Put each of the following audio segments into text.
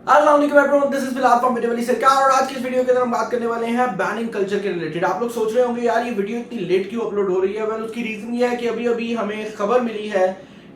अस्सलाम वालेकुम everyone, this is Bilal from video सरकार। और आज की इस वीडियो के अंदर हम बात करने वाले हैं बैनिंग कल्चर के रिलेटेड। आप लोग सोच रहे होंगे यार ये वीडियो इतनी लेट क्यों अपलोड हो रही है। वेल उसकी रीजन ये है कि अभी अभी हमें खबर मिली है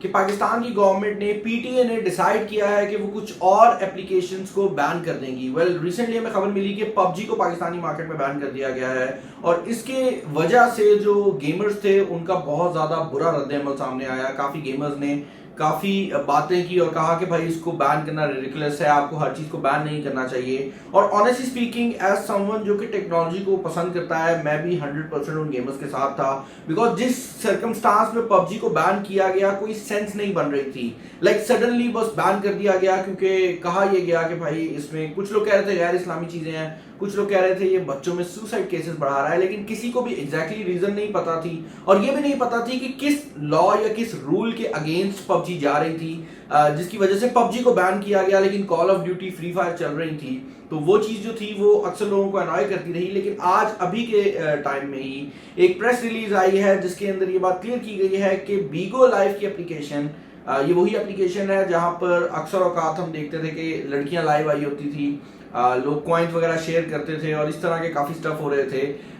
कि पाकिस्तान की गवर्नमेंट ने पीटीए ने डिसाइड किया है कि वो कुछ और एप्लीकेशंस को बैन कर देंगी। वेल रिसेंटली हमें खबर मिली कि पबजी को पाकिस्तानी मार्केट में बैन कर दिया गया है और इसके वजह से जो गेमर्स थे उनका बहुत ज्यादा बुरा रद्द-ए-अमल सामने आया। काफी गेमर्स ने काफी बातें की और कहा कि भाई इसको बैन करना रिडिकुलस है, आपको हर चीज को बैन नहीं करना चाहिए। और ऑनेस्टली स्पीकिंग एज समवन जो कि टेक्नोलॉजी को पसंद करता है, मैं भी 100% उन गेमर्स के साथ था। बिकॉज जिस सर्कमस्टांस में पबजी को बैन किया गया कोई सेंस नहीं बन रही थी। लाइक सडनली बस बैन कर दिया गया क्योंकि कहा यह गया कि भाई इसमें कुछ लोग कह रहे थे गैर इस्लामी चीजें हैं, कुछ लोग कह रहे थे ये बच्चों में सुसाइड केसेस बढ़ा रहा है, लेकिन किसी को भी एग्जैक्टली रीजन नहीं पता थी। और ये भी नहीं पता थी कि किस लॉ या किस रूल के अगेंस्ट पबजी जा रही थी, जिसकी वजह से पबजी को बैन किया गया लेकिन call of duty free fire चल रही थी। तो वो चीज जो थी वो अक्सर लोगों को अनॉय करती रही। लेकिन आज अभी के टाइम में ही एक प्रेस रिलीज आई है जिसके अंदर ये बात क्लियर की गई है कि बीगो लाइव की एप्लीकेशन, ये वही एप्लीकेशन है जहां पर अक्सर औकात हम देखते थे कि लड़कियां लाइव आई होती थी, लोग कॉइन्स वगैरह शेयर करते थे और इस तरह के काफी स्टफ हो रहे थे।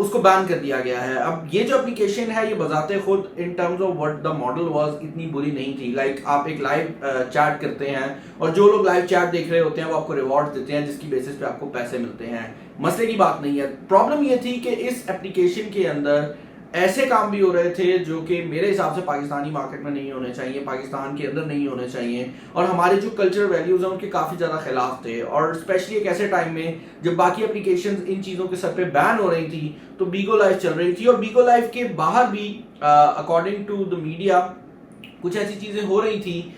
उसको बैन कर दिया गया है। अब ये जो एप्लीकेशन है ये बजाते खुद in terms of what the model was इतनी बुरी नहीं थी। लाइक आप एक लाइव चैट करते हैं और जो लोग लाइव चैट देख रहे होते हैं वो आपको रिवॉर्ड देते हैं जिसकी बेसिस पे आपको पैसे मिलते हैं। मसले की बात नहीं है। प्रॉब्लम ये थी कि इस एप्लीकेशन के अंदर ऐसे काम भी हो रहे थे जो कि मेरे हिसाब से पाकिस्तानी मार्केट में नहीं होने चाहिए, पाकिस्तान के अंदर नहीं होने चाहिए और हमारे जो कल्चरल वैल्यूज हैं उनके काफी ज्यादा खिलाफ थे। और स्पेशली एक ऐसे टाइम में जब बाकी एप्लीकेशंस इन चीजों के सर पे बैन हो रही थी तो बीगो लाइव चल रही थी और बीगो लाइव के बाहर भी अकॉर्डिंग टू द मीडिया कुछ ऐसी चीजें हो रही थी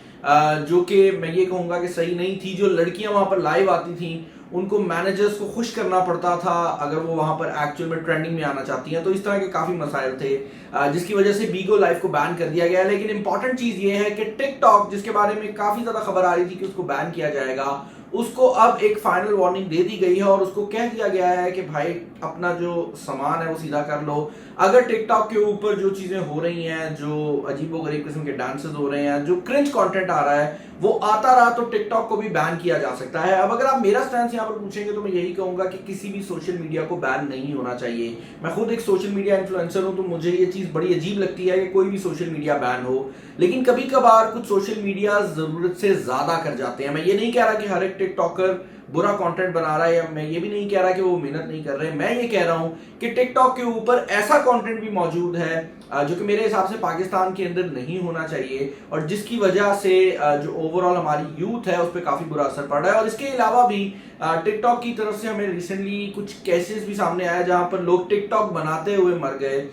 जो कि मैं ये कहूंगा कि सही नहीं थी। जो लड़कियां वहां पर लाइव आती थी उनको मैनेजर्स को खुश करना पड़ता था अगर वो वहां पर एक्चुअल में ट्रेंडिंग में आना चाहती हैं। तो इस तरह के काफी मसाइल थे जिसकी वजह से बीगो लाइव को बैन कर दिया गया। लेकिन इंपॉर्टेंट चीज ये है कि टिकटॉक जिसके बारे में काफी ज्यादा खबर आ रही थी कि उसको बैन किया जाएगा, उसको अब एक फाइनल वार्निंग दे दी गई है और उसको कह दिया गया है कि भाई अपना जो सामान है वो सीधा कर लो। अगर टिकटॉक के ऊपर जो चीजें हो रही हैं, जो अजीबोगरीब किस्म के डांसेस हो रहे हैं, जो क्रिंज कंटेंट आ रहा है वो आता रहा तो टिकटॉक को भी बैन किया जा सकता है। अब अगर आप मेरा स्टैंड यहाँ पर पूछेंगे तो मैं यही कहूंगा कि किसी भी सोशल मीडिया को बैन नहीं होना चाहिए। मैं खुद एक सोशल मीडिया इन्फ्लुएंसर हूं तो मुझे ये चीज बड़ी अजीब लगती है कि कोई भी सोशल मीडिया बैन हो। लेकिन कभी कभार कुछ सोशल मीडिया जरूरत से ज्यादा कर जाते हैं। मैं ये नहीं कह रहा कि हर एक टिकटॉकर बुरा कंटेंट बना रहा है, या मैं ये भी नहीं कह रहा कि वो मेहनत नहीं कर रहे। मैं ये कह रहा हूं कि टिकटॉक के ऊपर ऐसा कंटेंट भी मौजूद है जो कि मेरे हिसाब से पाकिस्तान के अंदर नहीं होना चाहिए और जिसकी वजह से जो ओवरऑल हमारी यूथ है उस पर काफी बुरा असर पड़ रहा है। और इसके अलावा भी टिकटॉक की तरफ से हमें रिसेंटली कुछ केसेस भी सामने आया जहां पर लोग टिकटॉक बनाते हुए मर गए,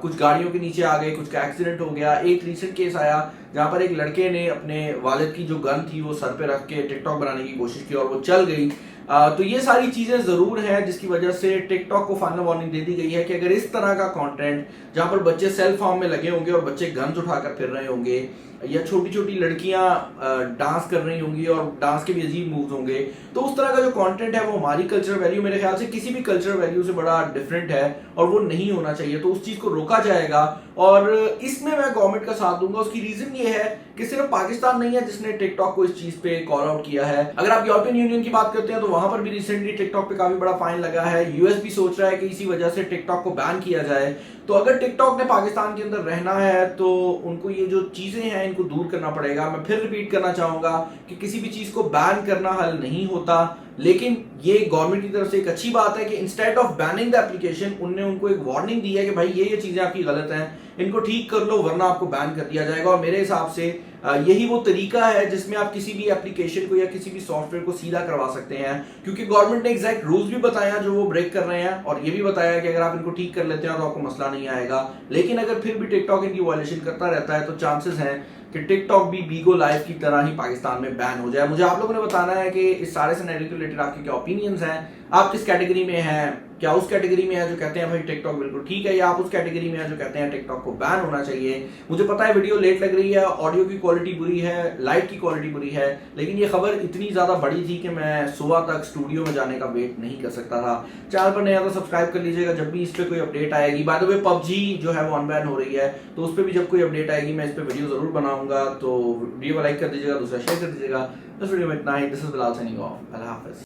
कुछ गाड़ियों के नीचे आ गए, कुछ का एक्सीडेंट हो गया। एक रिसेंट केस आया जहां पर एक लड़के ने अपने वालिद की जो गन थी वो सर पे रख के टिकटॉक बनाने की कोशिश की और वो चल गई। तो ये सारी चीजें जरूर हैं जिसकी वजह से टिकटॉक को फाइनल वार्निंग दे दी गई है कि अगर इस तरह का कंटेंट जहां पर बच्चे सेल्फ फॉर्म में लगे होंगे और बच्चे गन्स उठाकर फिर रहे होंगे या छोटी छोटी लड़कियां डांस कर रही होंगी और डांस के भी अजीब मूव्स होंगे, तो उस तरह का जो कंटेंट है वो हमारी कल्चरल वैल्यू मेरे ख्याल से किसी भी कल्चरल वैल्यू से बड़ा डिफरेंट है और वो नहीं होना चाहिए। तो उस चीज को रोका जाएगा और इसमें मैं गवर्नमेंट का साथ दूंगा। उसकी रीजन ये है कि सिर्फ पाकिस्तान नहीं है जिसने टिकटॉक को इस चीज पे कॉल आउट किया है। अगर आप यूरोपियन यूनियन की बात करते हैं तो वहां पर भी रिसेंटली टिकटॉक पे काफी बड़ा फाइन लगा है। यूएस भी सोच रहा है कि इसी वजह से टिकटॉक को बैन किया जाए। तो अगर टिकटॉक ने पाकिस्तान के अंदर रहना है तो उनको ये जो चीजें हैं इनको दूर करना पड़ेगा। मैं फिर रिपीट करना चाहूंगा कि किसी भी चीज को बैन करना हल नहीं होता, लेकिन ये गवर्नमेंट की तरफ से एक अच्छी बात है कि instead of banning the application उनने उनको एक वार्निंग दी है कि भाई ये चीजें आपकी गलत हैं, इनको ठीक कर लो वरना आपको बैन कर दिया जाएगा। और मेरे हिसाब से यही वो तरीका है जिसमें आप किसी भी एप्लीकेशन को या किसी भी सॉफ्टवेयर को सीधा करवा सकते हैं, क्योंकि गवर्नमेंट ने एग्जैक्ट रूल्स भी बताया जो वो ब्रेक कर रहे हैं और ये भी बताया कि अगर आप इनको ठीक कर लेते हैं तो आपको मसला नहीं आएगा। लेकिन अगर फिर भी टिकटॉक इनकी वायलेशन करता रहता है तो चांसेस हैं कि टिकटॉक भी बीगो लाइव की तरह ही पाकिस्तान में बैन हो जाए। मुझे आप लोगों ने बताना है कि इस सारे सिनेरियो के रिलेटेड आपके क्या ओपिनियंस हैं, आप किस कैटेगरी में हैं, क्या उस कैटेगरी में है जो कहते हैं भाई टिकटॉक बिल्कुल ठीक है, या आप उस कैटेगरी में है जो कहते हैं टिकटॉक को बैन होना चाहिए। मुझे पता है वीडियो लेट लग रही है, ऑडियो की क्वालिटी बुरी है, लाइट की क्वालिटी बुरी है, लेकिन ये खबर इतनी ज्यादा बड़ी थी कि मैं सुबह तक स्टूडियो में जाने का वेट नहीं कर सकता था। चैनल पर नया तो सब्सक्राइब कर लीजिएगा, जब भी इस पर कोई अपडेट आएगी। बाय द वे पबजी जो है वो अनबैन हो रही है, तो उस पर भी जब कोई अपडेट आएगी मैं इस पर वीडियो जरूर बनाऊंगा। तो वीडियो को लाइक कर दीजिएगा, दूसरा शेयर कर दीजिएगा। इस वीडियो में इतना ही। This is Bilal signing off. अल्लाह हाफिज़।